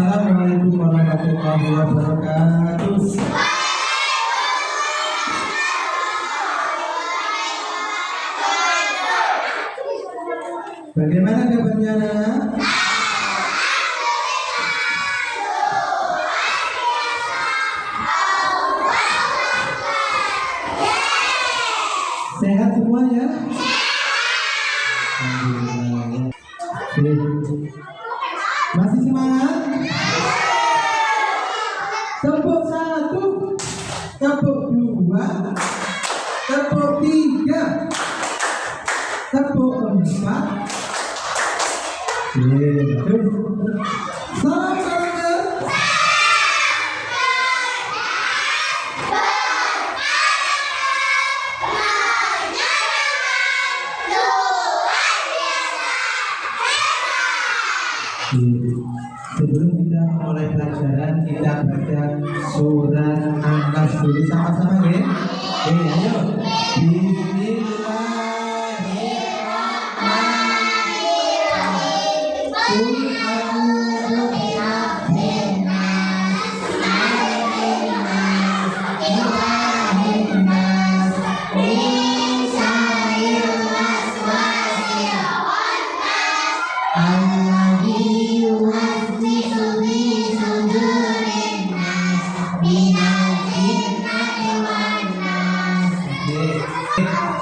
Assalamualaikum warahmatullahi wabarakatuh. Bagaimana kabarnya anak? Sehat semua ya? Masih semangat? Tepuk 1, tepuk 2, tepuk 3, tepuk 4. Salam salam. Sebelum kita mulai pelajaran, kita baca surat An-Nas dulu sama-sama ya. Ayo.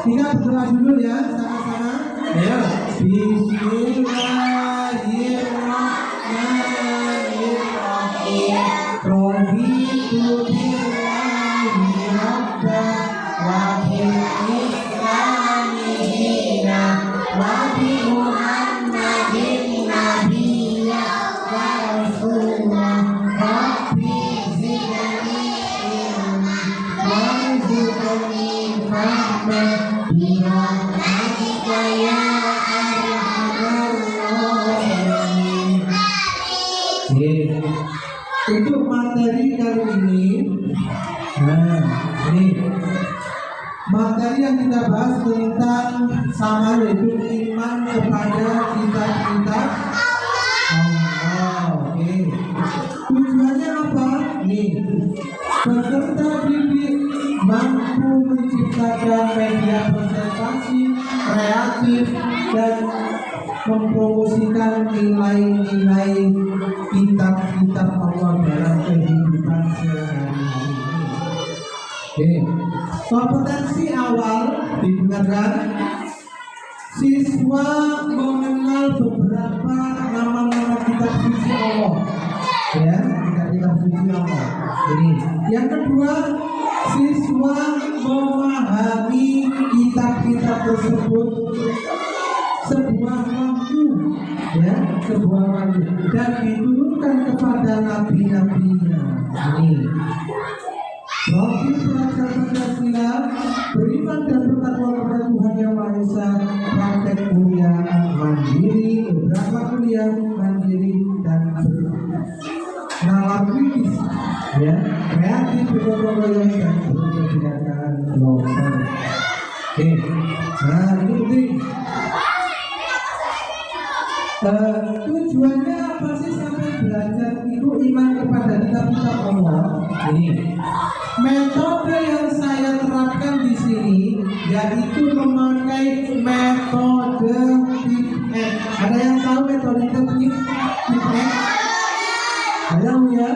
Kita berdoa dulu ya sama-sama. Ayo. Bismillahirrahmanirrahim. Raditu billahi rabban wa bil islami dinan wa bi Muhammadin nabiyya wa rasulullah. Rabbi zidni ilma warzuqni fahma birahmatika ya arhamar rahimin. Untuk materi kali ini, ini materi yang kita bahas tentang sama, yaitu iman kepada kitab-kitab Allah. Tujuannya apa? Nih, peserta didik mampu menciptakan media presentasi kreatif dan mempromosikan nilai-nilai kitab-kitab Allah dalam kehidupan sehari-hari. Kompetensi awal digunakan siswa mengenal beberapa nama-nama kitab suci Allah. Ya, kitab suci Allah. Yang kedua, siswa memahami kitab-kitab tersebut sebuah wahyu, ya, sebuah wahyu dan diturunkan kepada nabi-nabinya. Rohim belajar Pancasila, beriman dan bertakwa kepada Tuhan Yang Maha Esa, praktek kuliah mandiri, beberapa kuliah mandiri dan nalar kritis, ya, kreatif, bergotong royong dan berkegiatan lokal. Nah ini penting. Tujuannya apa sih sampai belajar itu iman kepada kitab-kitab Allah? Ini metode yang saya terapkan di sini yaitu memakai metode TIPX. Ada yang tahu metode TIPX? Ada ya?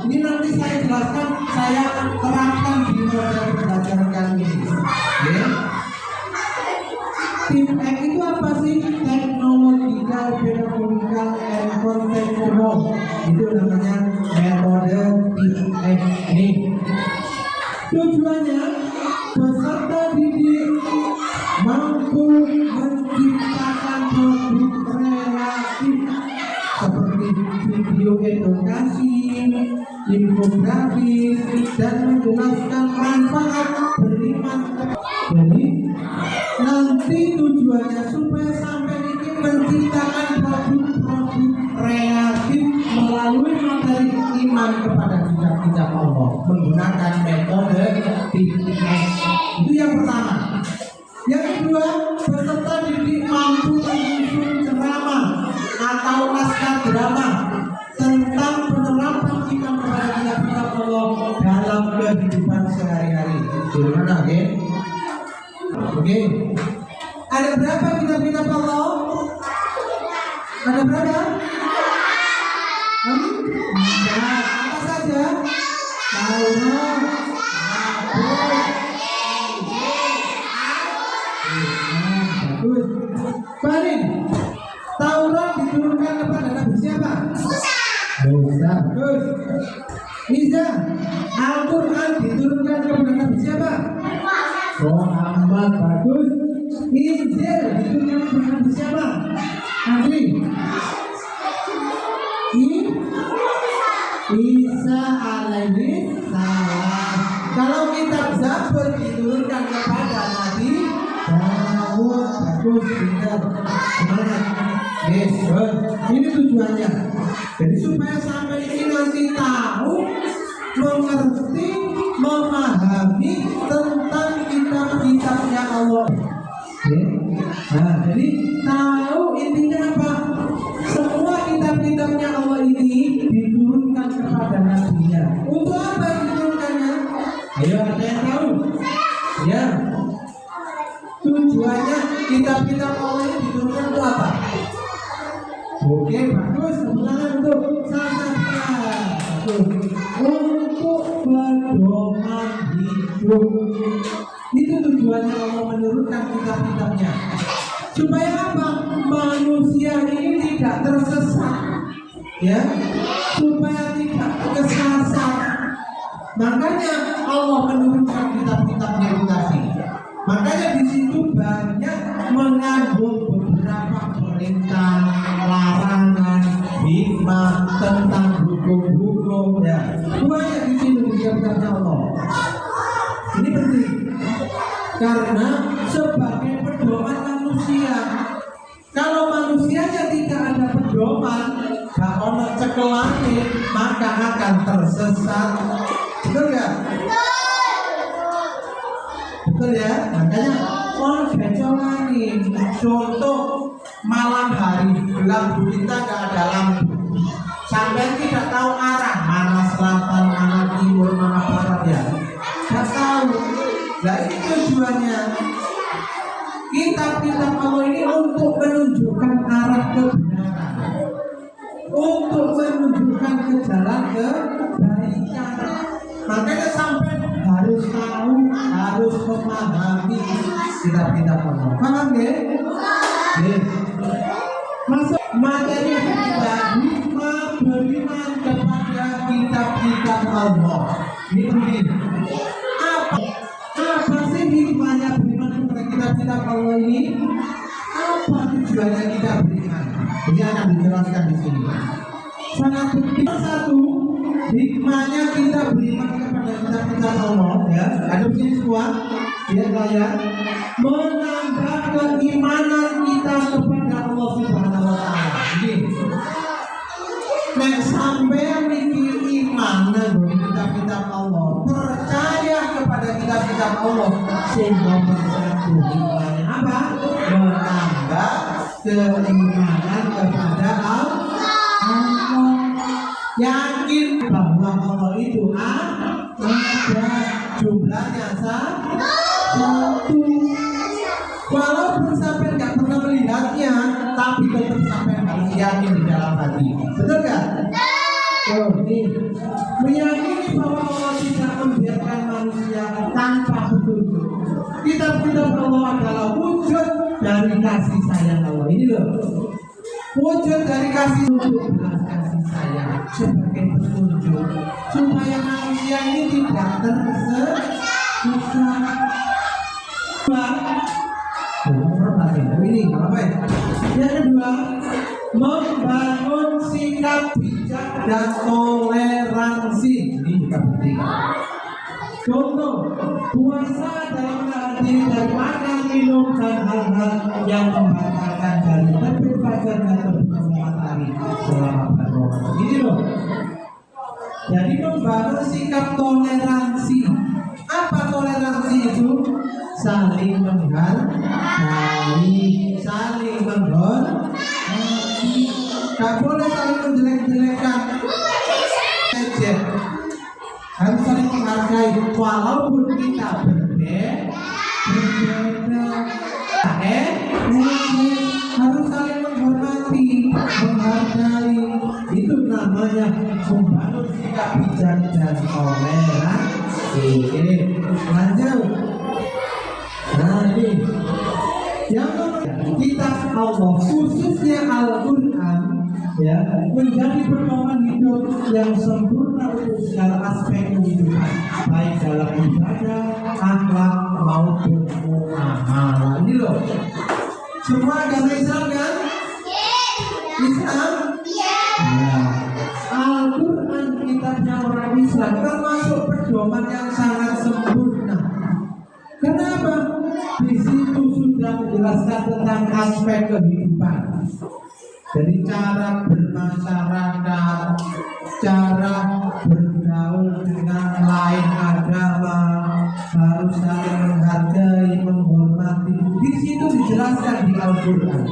Ini nanti saya jelaskan, saya terapkan di metode pembelajaran kali ini. TIPX itu apa sih? Technological, Pedagogical, and Contextual. Itu namanya metode TIPX ini. Tujuannya peserta didik mampu menciptakan produk kreatif seperti video edukasi, infografis, dan menjelaskan manfaat beriman. Jadi nanti tujuannya supaya sampai ini menciptakan produk-produk kreatif melalui materi iman kepada kitab-kitab Allah menggunakan metode TIPX. Itu yang pertama. Yang kedua, peserta didik mampu menyusun ceramah atau naskah drama tentang Oke. Ada berapa kitab-kitab Allah? Ada berapa? Apa saja? Taurat, bagus. Paling Taurat diturunkan kepada Nabi siapa? Musa. Bagus. Iza, Al-Quran diturunkan kepada Nabi siapa? Muhammad. Bagus. Injil diturunkan kepada Nabi siapa? Andri. Isa alaihi salam. Kalau kitab Zabur diturunkan kepada Nabi Daud. Bagus, pintar, semangat. Yes, good. Ini tujuannya. Jadi supaya sampai ini nanti tahu, mengerti, memahami tentang kitab-kitabnya Allah. Nah, jadi tahu intinya apa? Semua kitab-kitabnya Allah ini diturunkan kepada Nabi-Nya. Untuk apa diturunkannya? Ayo, ada yang tahu? Ya. Tujuannya kitab-kitab Allah ini diturunkan untuk apa? Oke, bagus. Sebenarnya untuk sasaran. Untuk pedoman hidup. Itu tujuannya Allah menurunkan kitab-kitabnya. Supaya apa? Manusia ini tidak tersesat, ya, supaya tidak kesasar. Makanya Allah menurunkan kitab-kitabnya itu tadi. Makanya di situ banyak mengandung beberapa perintah, larangan, hikmah tentang hukum-hukum, ya. Banyak di situ di kitab-kitabnya Allah. Ini penting karena sebagai pedoman manusia. Kalau manusianya tidak ada pedoman, gak ono cekelane, maka akan tersesat. Betul gak? Betul ya? Makanya ono becolani. Contoh malam hari gelap gulita gak ada lampu. Sampai tidak tahu arah mana selatan, mana timur, mana barat ya. Gak tahu. Nah ini tujuannya. Kitab-kitab Allah ini untuk menunjukkan arah kebenaran, untuk menunjukkan ke jalan kebaikan. Makanya sampai harus tahu, harus memahami kitab-kitab Allah. Paham ya? Masuk materi kita, hikmah beriman kepada kitab-kitab Allah. Ini penting. Apa sih hikmahnya beriman kepada kitab-kitab Allah ini? Apa tujuannya kita beriman? Ini akan dijelaskan di sini. Sangat penting. Satu, hikmahnya kita beriman kepada kitab-kitab Allah, ya. Ada di sini semua, ya kalian. Menambah keimanan kita kepada Allah Subhanahu Wa Taala. Ini. Nek sampai mikir iman dengan kitab-kitab Allah, percaya kepada kitab-kitab Allah, sehingga bersatu hikmahnya apa? Menambah keimanan kepada Allah. Yakin bahwa Allah itu ada, jumlahnya satu. Walaupun sampai nggak pernah melihatnya, tapi tetap sampai harus yakin di dalam hati. Betul nggak? Oh, ini meyakini bahwa Allah tidak membiarkan manusia tanpa petunjuk. Kitab-kitab Allah adalah wujud dari kasih sayang Allah. Ini loh, wujud dari kasih, untuk belas kasih sayang sebagai petunjuk supaya manusia ini tidak tersesat. Ini apa ya? Yang kedua, membangun sikap bijak dan toleransi. Ini juga penting. Contoh, puasa dalam menghadiri dari makan, minum dan hal-hal yang membatalkan dari terbit fajar dan terbit matahari selama bulan Ramadan. Ini loh. Jadi membangun sikap toleransi. Apa toleransi itu? Saling menghargai, saling menghormati. Tak boleh saling menjelek-jelekan. Harus saling menghargai walaupun kita berbeda. Oke, lanjut. Nah ini yang kitab Allah khususnya Al-Quran ya menjadi pedoman hidup yang sempurna untuk segala aspek kehidupan baik dalam ibadah, akhlak maupun muamalah. Ini loh semua agama Islam kan? Islam? Nah, Al-Quran kitabnya orang Islam termasuk pedoman yang sangat sempurna. Kenapa? Di situ sudah menjelaskan tentang aspek kehidupan. Jadi cara bermasyarakat, cara bergaul dengan lain agama, harus saling menghargai, menghormati. Di situ dijelaskan di Al-Quran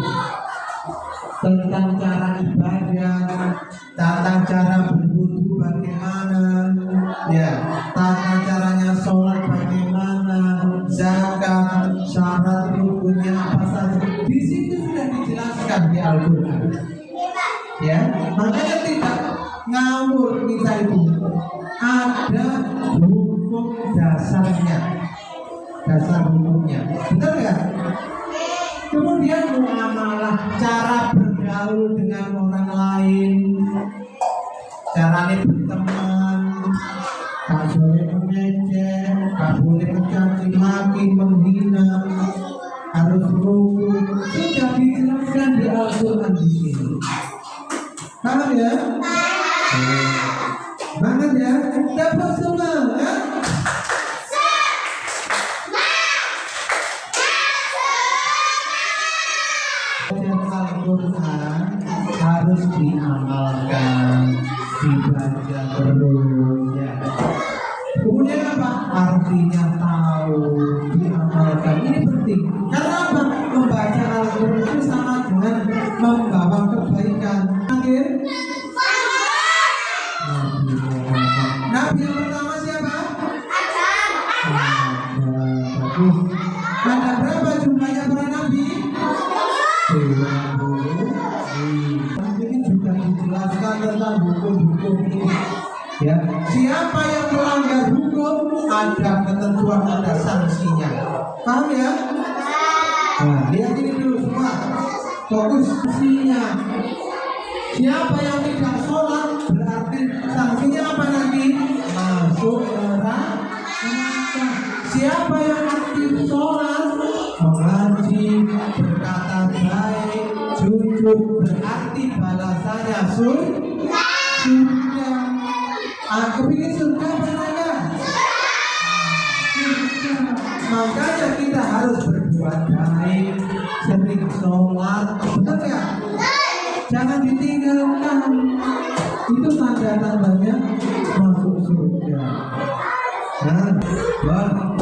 tentang cara ibadah, tata cara berwudu bagaimana, ya, tata caranya sholat bagaimana, zakat, syarat rukunnya apa saja. Di situ sudah dijelaskan di Al-Quran. Ya, makanya tidak ngawur kita itu. Ada hukum dasarnya, dasar hukumnya. Betul nggak? Kemudian muamalah, cara bergaul dengan orang lain, caranya berteman, tak boleh mengejek, tak boleh mencaci maki, menghina, harus rukun. Sudah dijelaskan di Al-Quran di sini. Paham ya? Banget ya? Dapat semangat. Al-Quran harus diamalkan, dibaca terus ya. Kemudian apa? Artinya tahu, diamalkan. Ini penting. Karena apa? Membaca Al-Quran itu sama dengan membawa kebaikan. Akhir Nabi yang pertama siapa? Bagus. Ada berapa jumlahnya para nabi? Ini juga dijelaskan tentang hukum-hukum ini. Ya, siapa yang melanggar hukum ada ketentuan, ada sanksinya. Paham ya? Nah, lihat ini dulu semua. Fokus sanksinya. Siapa yang tidak sholat berarti sanksinya apa nanti? Masuk neraka. Siapa yang aktif sholat, mengaji, berkata baik, jujur, berarti balasannya surga. Kepingin surga apa enggak? Makanya kita harus berbuat baik, sering sholat, betul nggak? Jangan ditinggalkan. Itu tanda-tandanya masuk surga. Nah, sekarang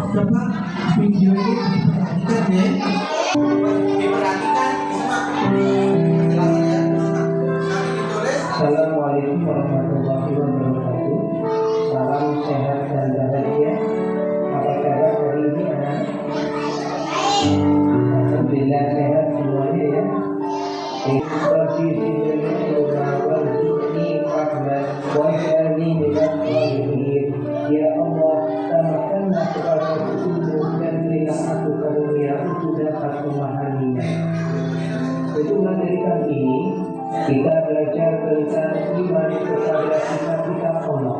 coba video ini diperhatikan ya. Diperhatikan, simak penjelasannya, simak. Nanti ditulis. Assalamualaikum warahmatullahi wabarakatuh. Salam sehat dan bahagia. Apa kabar hari ini anak? Alhamdulillah sehat semuanya ya. Seperti ya Allah, tambahkanlah kepada ilmu dan berilah aku karunia untuk dapat memahaminya. Kedua dari kali ini kita belajar tentang iman kepada kitab-kitab Allah.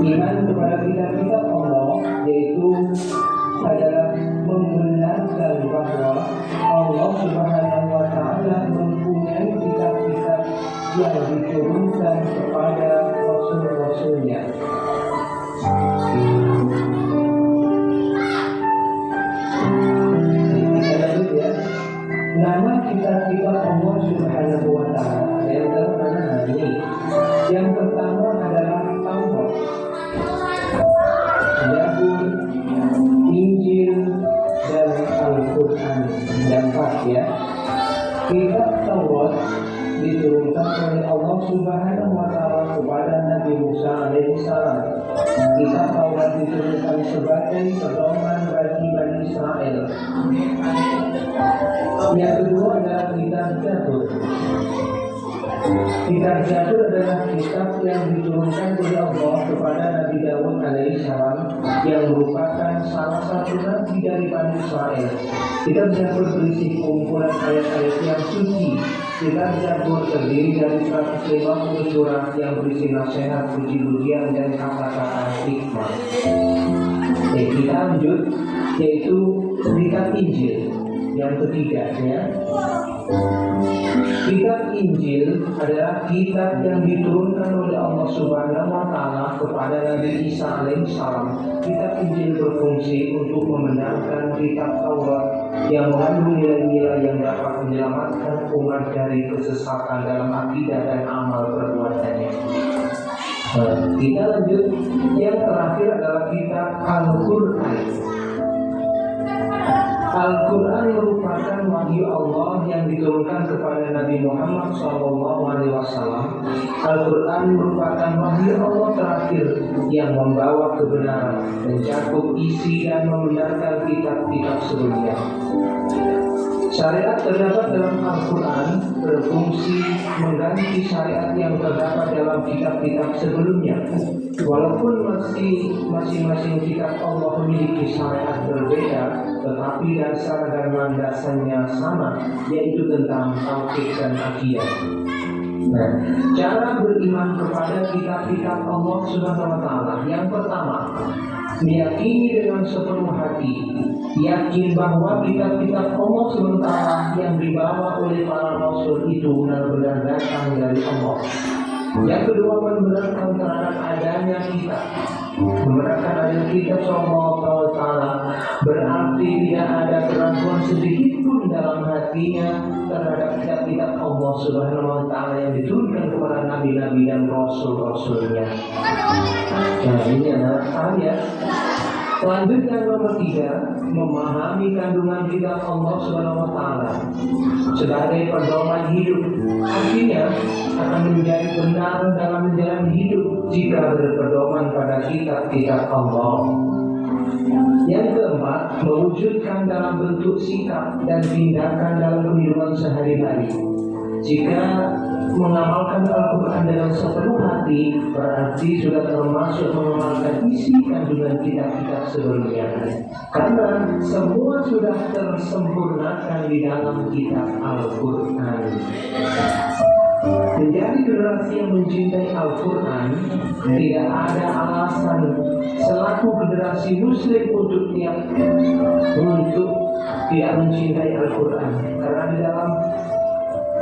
Iman kepada kitab-kitab Allah yaitu adalah membenarkan bahwa Allah Subhanahu wa Ta'ala mempunyai kitab-kitab yang diturunkan kepada Rasul-Rasulnya. Kita lanjut ya. Nama kitab-kitab Allah Subhanahu wa Ta'ala yang mana ini? Yang pertama adalah Taurat, Zabur, Injil, dan Al-Quran. Dan ya, kitab Taurat diturunkan oleh Allah Subhanahu wa Ta'ala kepada Nabi Musa alaihissalam. Kitab Taurat diturunkan sebagai pedoman bagi Bani Israel. Yang kedua adalah kitab Zabur. Kitab Zabur adalah kitab yang diturunkan oleh Allah kepada Nabi Daud alaihissalam yang merupakan salah satu nabi dari Bani Israel. Kitab Zabur berisi kumpulan ayat-ayat yang suci. Kitab Zabur terdiri dari 150 surat yang berisi nasihat, puji-pujian dan kata-kata hikmah. Kita lanjut, yaitu kitab Injil yang ketiga ya. Kitab Injil adalah kitab yang diturunkan oleh Allah Subhanahu wa Ta'ala kepada Nabi Isa alaihissalam. Kitab Injil berfungsi untuk membenarkan kitab Taurat yang mengandung nilai-nilai yang dapat menyelamatkan umat dari kesesatan dalam akidah dan amal perbuatannya. Kita lanjut, yang terakhir adalah kitab Al-Quran. Al-Quran merupakan wahyu Allah yang diturunkan kepada Nabi Muhammad SAW. Al-Quran merupakan wahyu Allah terakhir yang membawa kebenaran, mencakup isi dan membenarkan kitab-kitab sebelumnya. Syariat terdapat dalam Al-Quran berfungsi mengganti syariat yang terdapat dalam kitab-kitab sebelumnya. Walaupun masing-masing kitab Allah memiliki syariat berbeda, tetapi dasar dan landasannya sama, yaitu tentang tauhid dan akidah. Nah, cara beriman kepada kitab-kitab Allah Subhanahu wa Ta'ala, yang pertama, meyakini dengan sepenuh hati, yakin bahwa kitab-kitab Allah Subhanahu wa Ta'ala yang dibawa oleh para rasul itu benar-benar datang dari Allah. Yang kedua, membenarkan terhadap adanya kitab. Membenarkan adanya kitab Allah Ta'ala berarti tidak ada keraguan sedikit pun dalam hatinya terhadap kitab-kitab Allah Subhanahu wa Ta'ala yang diturunkan kepada nabi-nabi dan rasul-rasulnya. Nah, ini adalah ayat. Selanjutnya nomor 3, memahami kandungan kitab Allah Subhanahu wa Ta'ala sebagai pedoman hidup. Artinya akan menjadi benar dalam menjalani hidup jika berpedoman pada kitab-kitab Allah. Yang keempat, mewujudkan dalam bentuk sikap dan tindakan dalam kehidupan sehari-hari. Jika mengamalkan Al-Quran dengan sepenuh hati, berarti sudah termasuk mengamalkan isi kandungan kitab-kitab sebelumnya. Karena semua sudah tersempurnakan di dalam kitab Al-Quran. Menjadi generasi yang mencintai Al-Quran, tidak ada alasan selaku generasi Muslim untuk tidak mencintai Al-Quran. Karena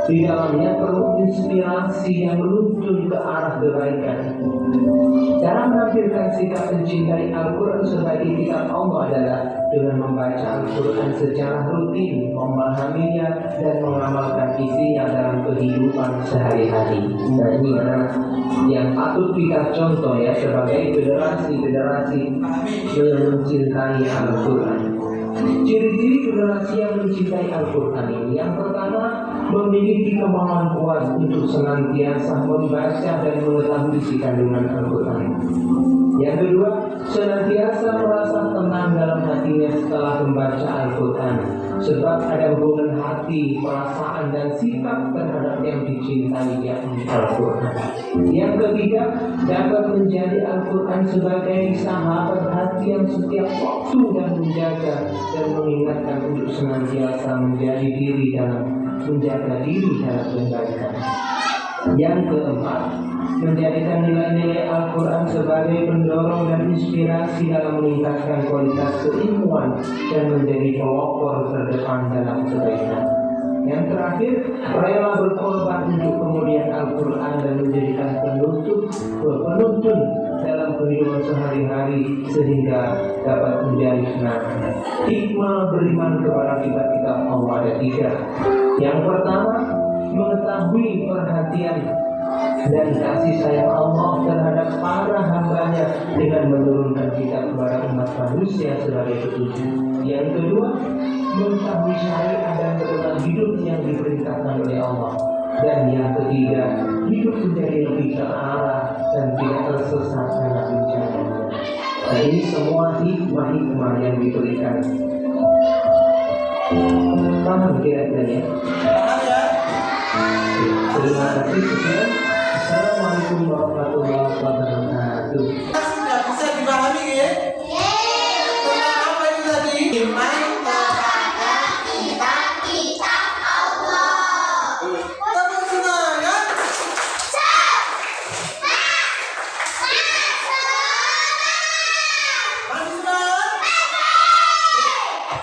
di dalamnya perlu inspirasi yang menuntun ke arah kebaikan. Cara menampilkan sikap mencintai Al-Quran sebagai kitab Allah adalah dengan membaca Al-Quran secara rutin, memahaminya dan mengamalkan isinya dalam kehidupan sehari-hari. Nah, ini adalah yang patut kita contoh ya sebagai generasi yang mencintai Al-Quran. Ciri-ciri generasi yang mencintai Al-Quran ini, yang pertama, memiliki kemauan kuat untuk senantiasa membaca dan mengetahui isi kandungan Al-Quran. Yang kedua, senantiasa merasa tenang dalam hatinya setelah membaca Al-Quran, sebab ada hubungan hati, perasaan dan sikap terhadap yang dicintai, yakni Al-Quran. Yang ketiga, dapat menjadi Al-Quran sebagai sahabat hati yang setiap waktu dan menjaga dan mengingatkan untuk senantiasa menjaga diri dalam kebaikan. Yang keempat, menjadikan nilai-nilai Al-Quran sebagai pendorong dan inspirasi dalam meningkatkan kualitas keilmuan dan menjadi pelopor terdepan dalam kebaikan. Yang terakhir, rela berkorban untuk kemudian Al-Quran dan menjadikan penuntun dalam kehidupan sehari-hari sehingga dapat menjadi kenangan. Hikmah beriman kepada kitab-kitab Allah ada 3. Yang pertama, mengetahui perhatian dan kasih sayang Allah terhadap para hambanya dengan menurunkan kitab kepada umat manusia sebagai petunjuk. Yang kedua, mengetahui syariat dan ketentuan hidup yang diperintahkan oleh Allah. Dan yang ketiga, hidup menjadi lebih terarah dan tidak tersesat karena bencana. Nah, ini semua hikmah-hikmah yang diberikan. Paham kira-kira ya? Terima kasih. Sekian. Assalamualaikum warahmatullahi wabarakatuh. Sudah bisa dipahami ya? Tentang apa itu tadi? Iman kepada kitab Allah. Tepuk semangat. Masih semangat?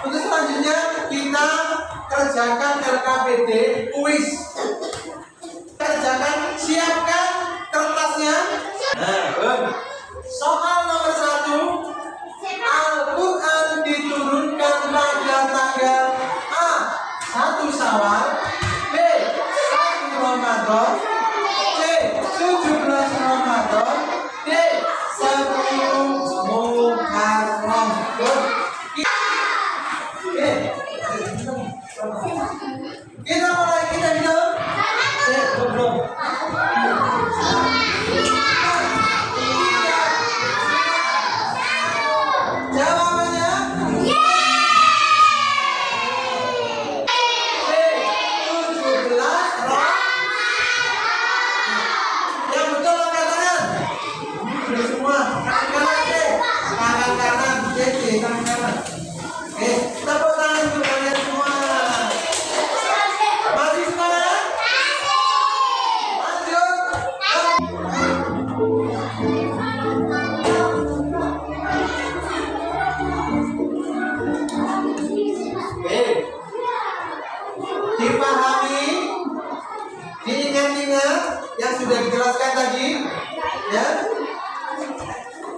Untuk selanjutnya kita kerjakan LKPD kuis. Kerjakan, siapkan kertasnya. Soal nomor 1, Al-Quran diturunkan pada tanggal A. 1 Syawal, B. 1 Ramadan, C. 17 Ramadan, D. 10 Muharram. Kita mulai, kita hitung. Jawabannya C. 17 yang betul angkat tangan. Sudah semua. Tangan kanan C. Tangan kanan C. Tangan kanan. Oke, tepuk tangan untuk kalian semua. Masih semangat? Lanjut. Oke. Dipahami, diingat-ingat yang sudah dijelaskan tadi, ya.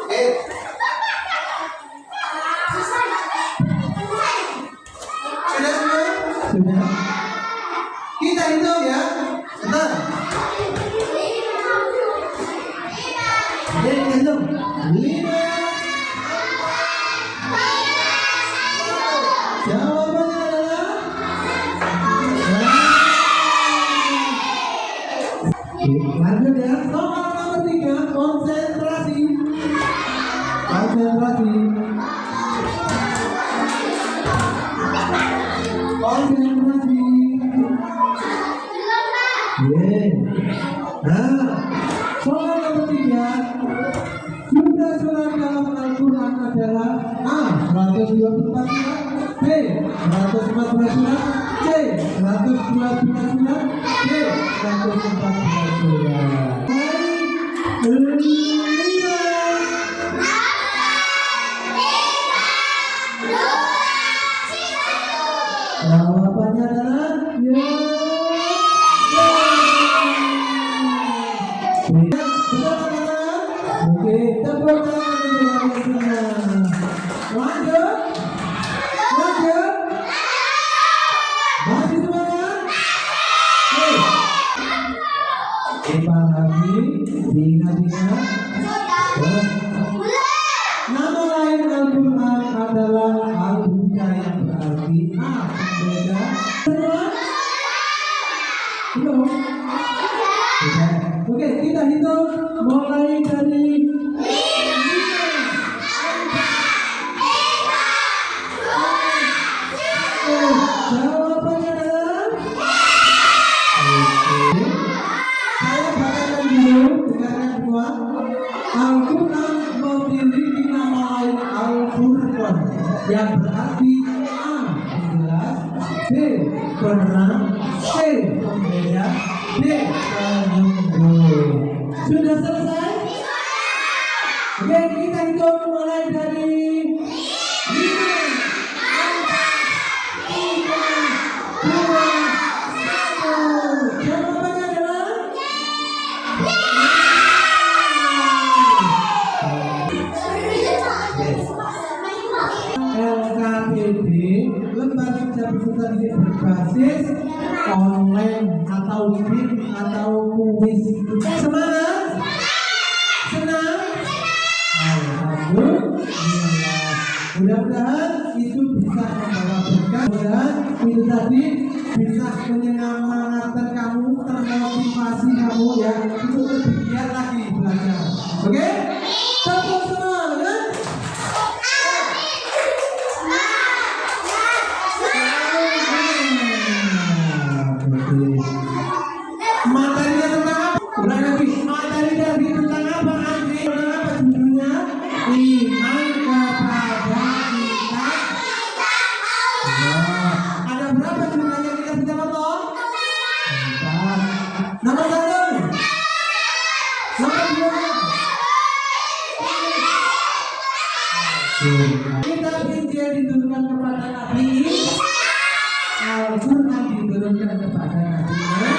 Oke. Sudah semua? Sudah. Kita hitung ya. Benar. Jadi hitung. 5. Jawabannya adalah lanjut ya. Soal nomor 3, konsentrasi. Konsentrasi. Konsentrasi. Nah, soal nomor 3, jumlah surat dalam Al-Quran adalah A. 124 surat, B. 114 surat, C. 112 surat, D. 114 surat. 5. Jawabannya adalah ya. Oke, tepuk tangan untuk semua. Lanjut. Lanjut. Masih semangat? Oke. Dipahami, diingat-ingat. Nama lain Al-Quran adalah Al-Huda yang berarti A. Beda. Semua? Belum? Oke, kita hitung mulai dari 5, 4, 3, 2, 1. Jawabannya adalah saya bacakan dulu dengarkan semua. Al-Quran memiliki nama lain Al-Furqan yang berarti A. Jelas, B. Penerang, C. Pembeda, D. Penyembuh. Sudah selesai? Oke, kita hitung mulai dari 5, 4, 3, 2, 1. Jawabannya adalah LKPD, lembar kerja peserta didik berbasis online atau BIM atau kuis. Semangat? Senang? Alhamdulillah. Mudah-mudahan itu bisa membawa berkah. Mudah-mudahan itu tadi bisa menyemangatkan kamu, termotivasi kamu ya untuk lebih giat lagi belajar. Oke? Tepuk semangat. Injil diturunkan kepada Nabi Isa. Al-Quran diturunkan kepada Nabi Muhammad.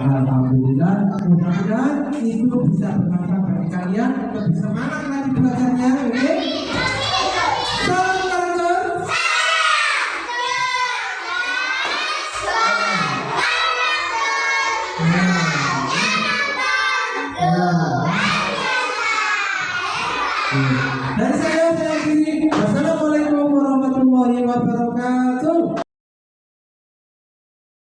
Alhamdulillah, mudah-mudahan itu bisa bermanfaat bagi kalian. Lebih semangat lagi belajarnya, oke? Salam kalender. Dari saya